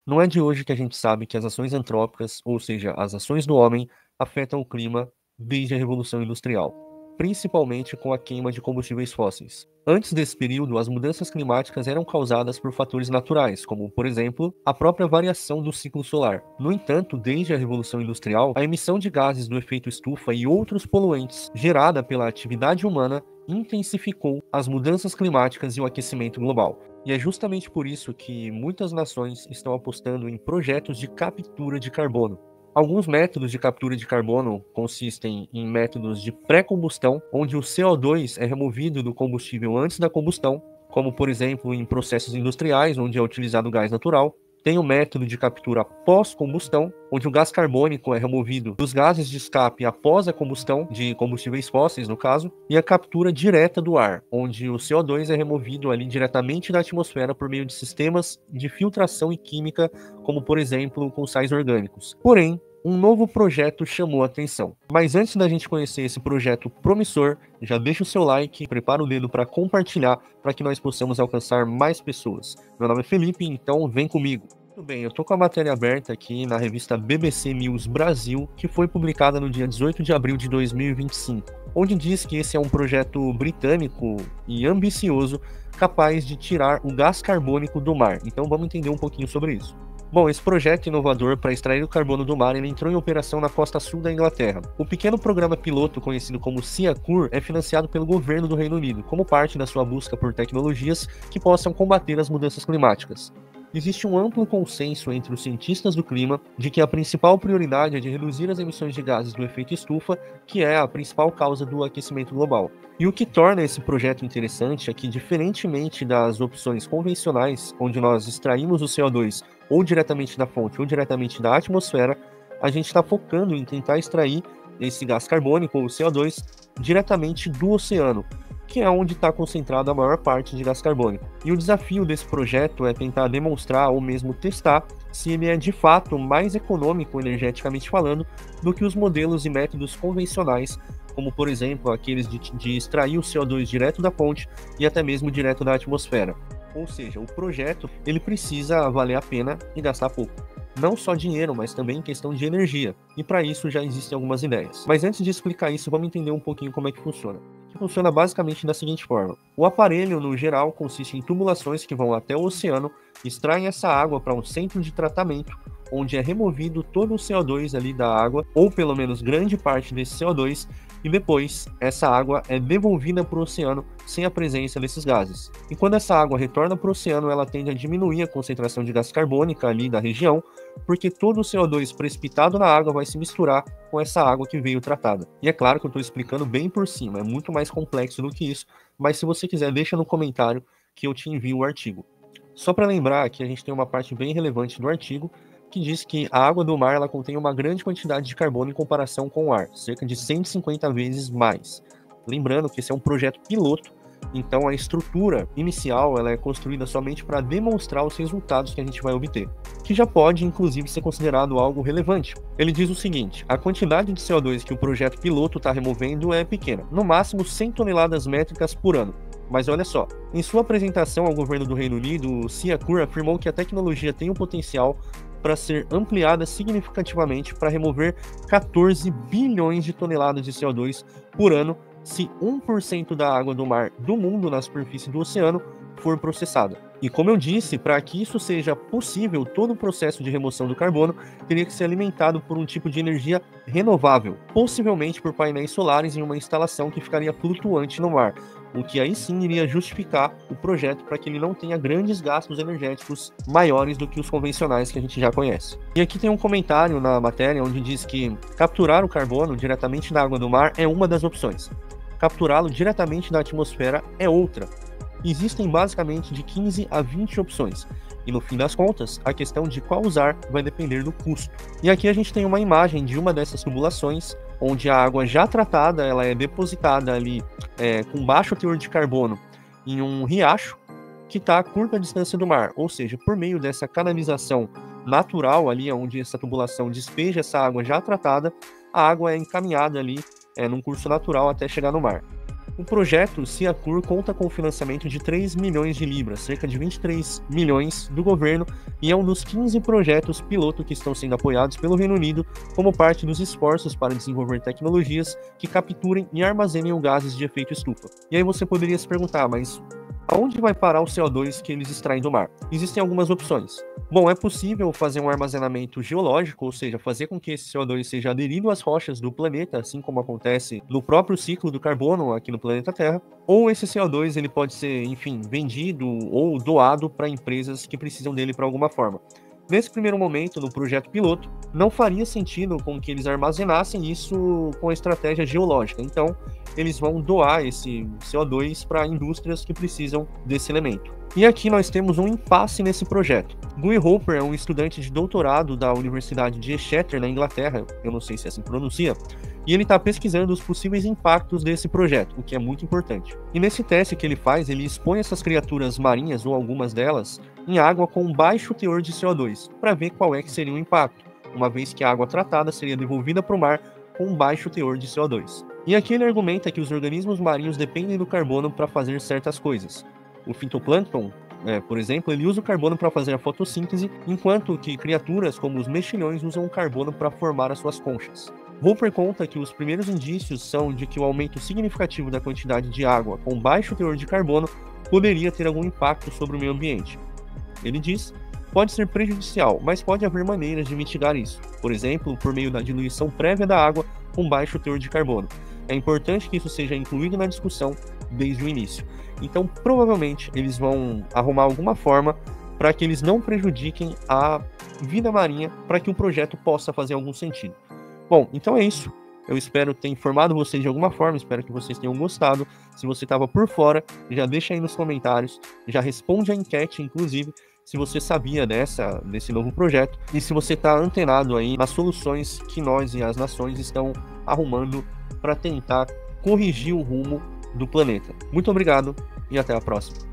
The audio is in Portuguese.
Não é de hoje que a gente sabe que as ações antrópicas, ou seja, as ações do homem, afetam o clima desde a Revolução Industrial, principalmente com a queima de combustíveis fósseis. Antes desse período, as mudanças climáticas eram causadas por fatores naturais, como, por exemplo, a própria variação do ciclo solar. No entanto, desde a Revolução Industrial, a emissão de gases do efeito estufa e outros poluentes gerada pela atividade humana intensificou as mudanças climáticas e o aquecimento global. E é justamente por isso que muitas nações estão apostando em projetos de captura de carbono. Alguns métodos de captura de carbono consistem em métodos de pré-combustão, onde o CO2 é removido do combustível antes da combustão, como por exemplo em processos industriais, onde é utilizado gás natural. Tem o método de captura pós-combustão, onde o gás carbônico é removido dos gases de escape após a combustão de combustíveis fósseis, no caso, e a captura direta do ar, onde o CO2 é removido ali diretamente da atmosfera por meio de sistemas de filtração e química, como por exemplo com sais orgânicos. Porém, um novo projeto chamou a atenção. Mas antes da gente conhecer esse projeto promissor, já deixa o seu like, prepara o dedo para compartilhar para que nós possamos alcançar mais pessoas. Meu nome é Felipe, então vem comigo. Muito bem, eu tô com a matéria aberta aqui na revista BBC News Brasil, que foi publicada no dia 18 de abril de 2025, onde diz que esse é um projeto britânico e ambicioso capaz de tirar o gás carbônico do mar. Então vamos entender um pouquinho sobre isso. Bom, esse projeto inovador para extrair o carbono do mar ele entrou em operação na costa sul da Inglaterra. O pequeno programa piloto, conhecido como SEACUR, é financiado pelo governo do Reino Unido, como parte da sua busca por tecnologias que possam combater as mudanças climáticas. Existe um amplo consenso entre os cientistas do clima de que a principal prioridade é de reduzir as emissões de gases do efeito estufa, que é a principal causa do aquecimento global. E o que torna esse projeto interessante é que, diferentemente das opções convencionais, onde nós extraímos o CO2 ou diretamente da fonte ou diretamente da atmosfera, a gente está focando em tentar extrair esse gás carbônico ou CO2 diretamente do oceano, que é onde está concentrada a maior parte de gás carbônico. E o desafio desse projeto é tentar demonstrar ou mesmo testar se ele é de fato mais econômico energeticamente falando do que os modelos e métodos convencionais, como por exemplo aqueles de extrair o CO2 direto da fonte e até mesmo direto da atmosfera. Ou seja, o projeto ele precisa valer a pena e gastar pouco. Não só dinheiro, mas também em questão de energia. E para isso já existem algumas ideias. Mas antes de explicar isso, vamos entender um pouquinho como é que funciona. Que funciona basicamente da seguinte forma. O aparelho, no geral, consiste em tubulações que vão até o oceano, extraem essa água para um centro de tratamento, onde é removido todo o CO2 ali da água, ou pelo menos grande parte desse CO2, e depois essa água é devolvida para o oceano sem a presença desses gases. E quando essa água retorna para o oceano, ela tende a diminuir a concentração de gás carbônica ali da região, porque todo o CO2 precipitado na água vai se misturar com essa água que veio tratada. E é claro que eu estou explicando bem por cima, é muito mais complexo do que isso, mas se você quiser, deixa no comentário que eu te envio o artigo. Só para lembrar que a gente tem uma parte bem relevante do artigo, que diz que a água do mar ela contém uma grande quantidade de carbono em comparação com o ar, cerca de 150 vezes mais. Lembrando que esse é um projeto piloto, então a estrutura inicial ela é construída somente para demonstrar os resultados que a gente vai obter, que já pode inclusive ser considerado algo relevante. Ele diz o seguinte: a quantidade de CO2 que o projeto piloto está removendo é pequena, no máximo 100 toneladas métricas por ano. Mas olha só, em sua apresentação ao governo do Reino Unido, o SEACUR afirmou que a tecnologia tem o potencial para ser ampliada significativamente para remover 14 bilhões de toneladas de CO2 por ano se 1% da água do mar do mundo na superfície do oceano for processada. E como eu disse, para que isso seja possível, todo o processo de remoção do carbono teria que ser alimentado por um tipo de energia renovável, possivelmente por painéis solares em uma instalação que ficaria flutuante no mar, o que aí sim iria justificar o projeto para que ele não tenha grandes gastos energéticos maiores do que os convencionais que a gente já conhece. E aqui tem um comentário na matéria onde diz que capturar o carbono diretamente da água do mar é uma das opções. Capturá-lo diretamente da atmosfera é outra. Existem basicamente de 15 a 20 opções, e no fim das contas, a questão de qual usar vai depender do custo. E aqui a gente tem uma imagem de uma dessas tubulações, onde a água já tratada ela é depositada ali com baixo teor de carbono em um riacho que está a curta distância do mar, ou seja, por meio dessa canalização natural ali, onde essa tubulação despeja essa água já tratada, a água é encaminhada ali num curso natural até chegar no mar. O projeto Ciacur conta com o financiamento de 3 milhões de libras, cerca de 23 milhões do governo, e é um dos 15 projetos piloto que estão sendo apoiados pelo Reino Unido como parte dos esforços para desenvolver tecnologias que capturem e armazenem os gases de efeito estufa. E aí você poderia se perguntar, mas aonde vai parar o CO2 que eles extraem do mar? Existem algumas opções. Bom, é possível fazer um armazenamento geológico, ou seja, fazer com que esse CO2 seja aderido às rochas do planeta, assim como acontece no próprio ciclo do carbono aqui no planeta Terra, ou esse CO2 ele pode ser, enfim, vendido ou doado para empresas que precisam dele para alguma forma. Nesse primeiro momento, no projeto piloto, não faria sentido com que eles armazenassem isso com a estratégia geológica. Então, eles vão doar esse CO2 para indústrias que precisam desse elemento. E aqui nós temos um impasse nesse projeto. Guy Hopper é um estudante de doutorado da Universidade de Exeter, na Inglaterra, eu não sei se é assim que pronuncia, e ele está pesquisando os possíveis impactos desse projeto, o que é muito importante. E nesse teste que ele faz, ele expõe essas criaturas marinhas, ou algumas delas, em água com baixo teor de CO2, para ver qual é que seria o impacto, uma vez que a água tratada seria devolvida para o mar com baixo teor de CO2. E aqui ele argumenta que os organismos marinhos dependem do carbono para fazer certas coisas. O fitoplâncton, por exemplo, ele usa o carbono para fazer a fotossíntese, enquanto que criaturas como os mexilhões usam o carbono para formar as suas conchas. Hopper conta que os primeiros indícios são de que o aumento significativo da quantidade de água com baixo teor de carbono poderia ter algum impacto sobre o meio ambiente. Ele diz: pode ser prejudicial, mas pode haver maneiras de mitigar isso, por exemplo, por meio da diluição prévia da água com baixo teor de carbono. É importante que isso seja incluído na discussão desde o início. Então, provavelmente, eles vão arrumar alguma forma para que eles não prejudiquem a vida marinha, para que o projeto possa fazer algum sentido. Bom, então é isso. Eu espero ter informado vocês de alguma forma, espero que vocês tenham gostado. Se você estava por fora, já deixa aí nos comentários, já responde a enquete, inclusive, se você sabia desse novo projeto e se você está antenado aí nas soluções que nós e as nações estão arrumando para tentar corrigir o rumo do planeta. Muito obrigado e até a próxima.